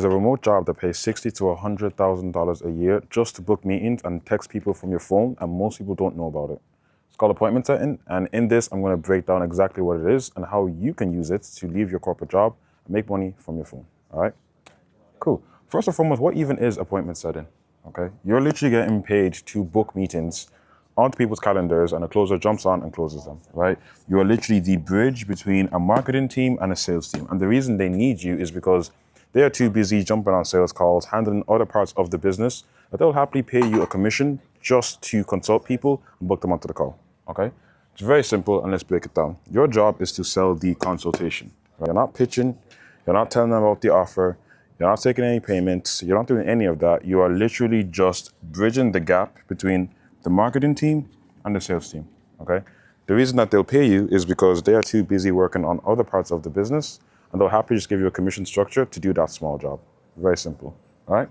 There's a remote job that pays $60,000 to $100,000 a year just to book meetings and text people from your phone, and most people don't know about it. It's called appointment setting, and in this, I'm going to break down exactly what it is and how you can use it to leave your corporate job and make money from your phone. All right? Cool. First and foremost, what even is appointment setting? Okay, you're literally getting paid to book meetings onto people's calendars, and a closer jumps on and closes them, right? You're literally the bridge between a marketing team and a sales team. And the reason they need you is because they are too busy jumping on sales calls, handling other parts of the business, that they'll happily pay you a commission just to consult people and book them onto the call, okay? It's very simple, and let's break it down. Your job is to sell the consultation. Right? You're not pitching, you're not telling them about the offer, you're not taking any payments, you're not doing any of that. You are literally just bridging the gap between the marketing team and the sales team, okay? The reason that they'll pay you is because they are too busy working on other parts of the business, and they'll happily just give you a commission structure to do that small job. Very simple, all right?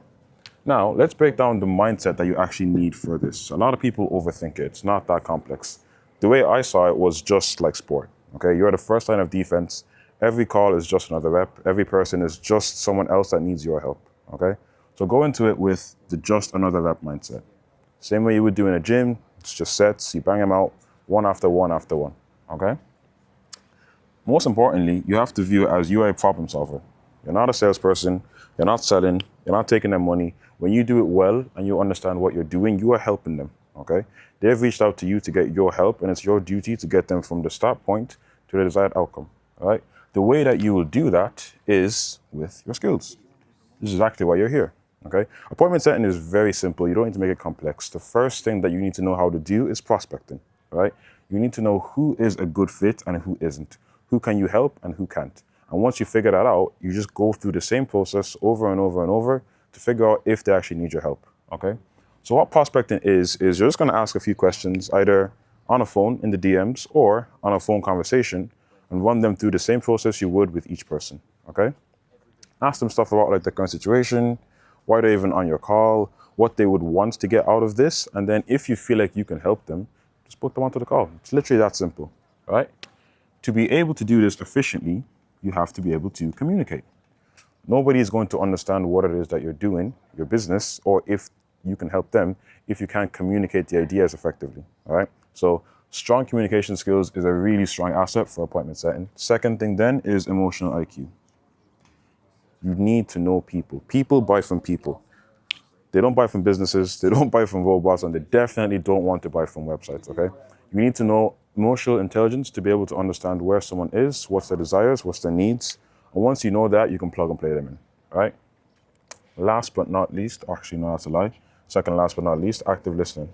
Now, let's break down the mindset that you actually need for this. A lot of people overthink it. It's not that complex. The way I saw it was just like sport, okay? You're the first line of defense. Every call is just another rep. Every person is just someone else that needs your help, okay? So go into it with the just another rep mindset. Same way you would do in a gym. It's just sets. You bang them out one after one after one, okay? Most importantly, you have to view it as you are a problem solver. You're not a salesperson. You're not selling. You're not taking their money. When you do it well and you understand what you're doing, you are helping them, okay? They've reached out to you to get your help, and it's your duty to get them from the start point to the desired outcome, all right? The way that you will do that is with your skills. This is exactly why you're here, okay? Appointment setting is very simple. You don't need to make it complex. The first thing that you need to know how to do is prospecting, right? You need to know who is a good fit and who isn't. Who can you help and who can't? And once you figure that out, you just go through the same process over and over and over to figure out if they actually need your help, okay? So what prospecting is you're just gonna ask a few questions, either on a phone in the DMs or on a phone conversation, and run them through the same process you would with each person, okay? Ask them stuff about like the current situation, why they're even on your call, what they would want to get out of this, and then if you feel like you can help them, just book them onto the call. It's literally that simple, right? To be able to do this efficiently, you have to be able to communicate. Nobody is going to understand what it is that you're doing, your business, or if you can help them if you can't communicate the ideas effectively, all right? So strong communication skills is a really strong asset for appointment setting. Second thing then is emotional IQ. You need to know people. People buy from people. They don't buy from businesses, they don't buy from robots, and they definitely don't want to buy from websites, okay? You need to know emotional intelligence to be able to understand where someone is, what's their desires, what's their needs. And once you know that, you can plug and play them in, right? Last but not least, actually, no, that's a lie. Second last but not least, active listening.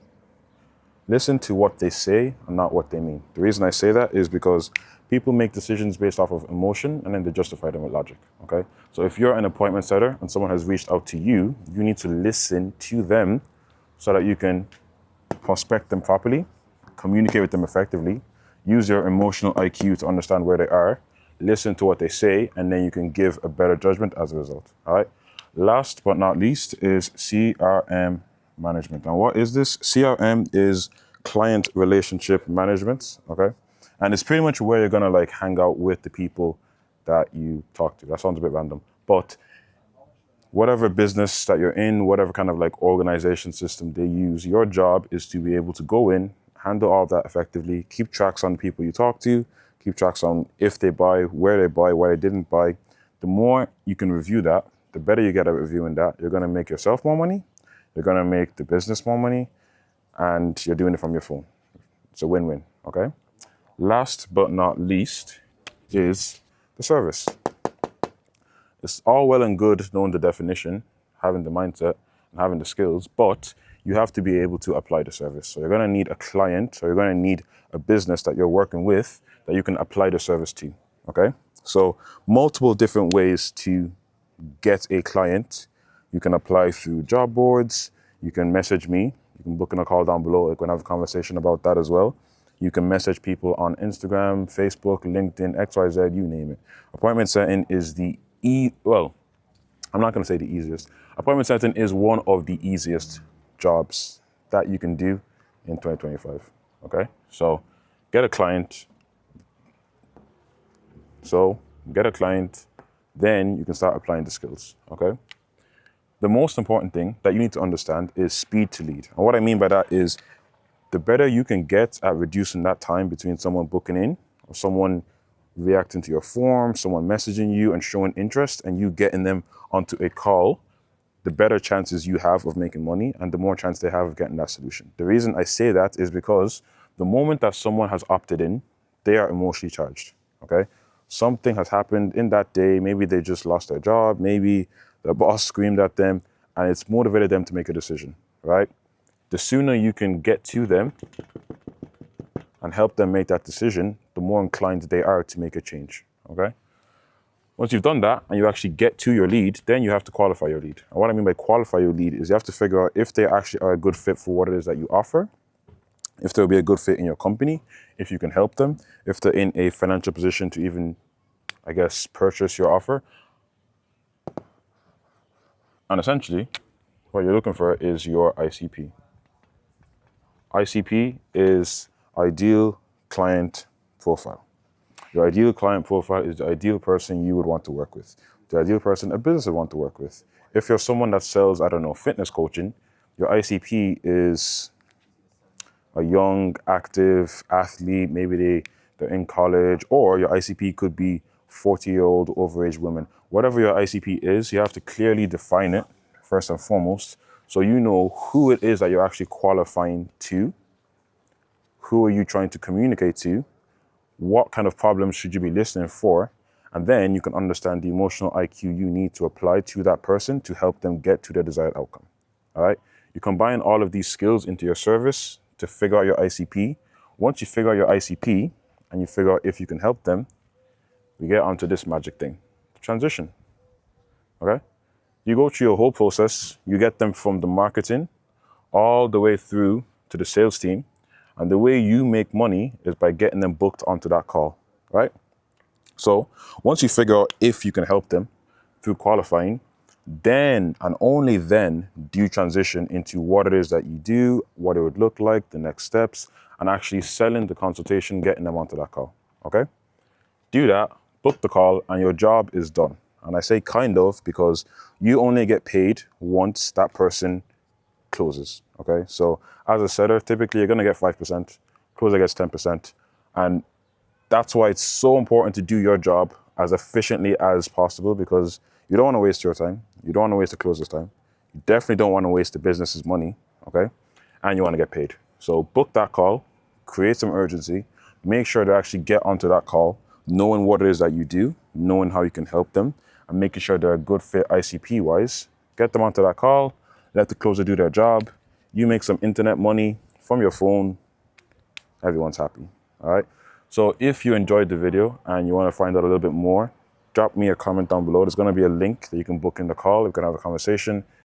Listen to what they say and not what they mean. The reason I say that is because people make decisions based off of emotion and then they justify them with logic, okay? So if you're an appointment setter and someone has reached out to you, you need to listen to them so that you can prospect them properly, communicate with them effectively, use your emotional IQ to understand where they are, listen to what they say, and then you can give a better judgment as a result, all right? Last but not least is CRM management. And what is this? CRM is client relationship management, okay? And it's pretty much where you're gonna like hang out with the people that you talk to. That sounds a bit random, but whatever business that you're in, whatever kind of like organization system they use, your job is to be able to go in, handle all of that effectively, keep tracks on the people you talk to, keep tracks on if they buy, where they buy, why they didn't buy. The more you can review that, the better you get at reviewing that. You're gonna make yourself more money, you're gonna make the business more money, and you're doing it from your phone. It's a win-win, okay? Last but not least is the service. It's all well and good knowing the definition, having the mindset, and having the skills, but you have to be able to apply the service. So you're gonna need a client, or you're gonna need a business that you're working with that you can apply the service to, okay? So multiple different ways to get a client. You can apply through job boards, you can message me, you can book in a call down below, we can have a conversation about that as well. You can message people on Instagram, Facebook, LinkedIn, XYZ, you name it. Appointment setting is I'm not gonna say the easiest. Appointment setting is one of the easiest jobs that you can do in 2025, okay? So get a client, then you can start applying the skills, okay? The most important thing that you need to understand is speed to lead. And what I mean by that is the better you can get at reducing that time between someone booking in or someone reacting to your form, someone messaging you and showing interest and you getting them onto a call, the better chances you have of making money and the more chance they have of getting that solution. The reason I say that is because the moment that someone has opted in, they are emotionally charged, okay? Something has happened in that day. Maybe they just lost their job. Maybe the boss screamed at them and it's motivated them to make a decision, right? The sooner you can get to them and help them make that decision, the more inclined they are to make a change, okay? Once you've done that and you actually get to your lead, then you have to qualify your lead. And what I mean by qualify your lead is you have to figure out if they actually are a good fit for what it is that you offer, if they'll be a good fit in your company, if you can help them, if they're in a financial position to even, I guess, purchase your offer. And essentially, what you're looking for is your ICP. ICP is ideal client profile. Your ideal client profile is the ideal person you would want to work with, the ideal person a business would want to work with. If you're someone that sells, I don't know, fitness coaching, your ICP is a young, active athlete, maybe they're in college, or your ICP could be 40-year-old overage women. Whatever your ICP is, you have to clearly define it, first and foremost, so you know who it is that you're actually qualifying to, who are you trying to communicate to, what kind of problems should you be listening for, and then you can understand the emotional IQ you need to apply to that person to help them get to their desired outcome, all right? You combine all of these skills into your service to figure out your ICP. Once you figure out your ICP and you figure out if you can help them, we get onto this magic thing, transition, okay? You go through your whole process, you get them from the marketing all the way through to the sales team. And the way you make money is by getting them booked onto that call, right? So once you figure out if you can help them through qualifying, then and only then do you transition into what it is that you do, what it would look like, the next steps, and actually selling the consultation, getting them onto that call, okay? Do that, book the call, and your job is done. And I say kind of because you only get paid once that person closes, okay? So as a seller, typically you're gonna get 5%, closer gets 10%. And that's why it's so important to do your job as efficiently as possible because you don't wanna waste your time. You don't wanna waste the closer's time. You definitely don't wanna waste the business's money, okay? And you wanna get paid. So book that call, create some urgency, make sure to actually get onto that call, knowing what it is that you do, knowing how you can help them, and making sure they're a good fit ICP-wise. Get them onto that call, let the closer do their job. You make some internet money from your phone. Everyone's happy, all right? So if you enjoyed the video and you want to find out a little bit more, drop me a comment down below. There's going to be a link that you can book in the call. We can have a conversation.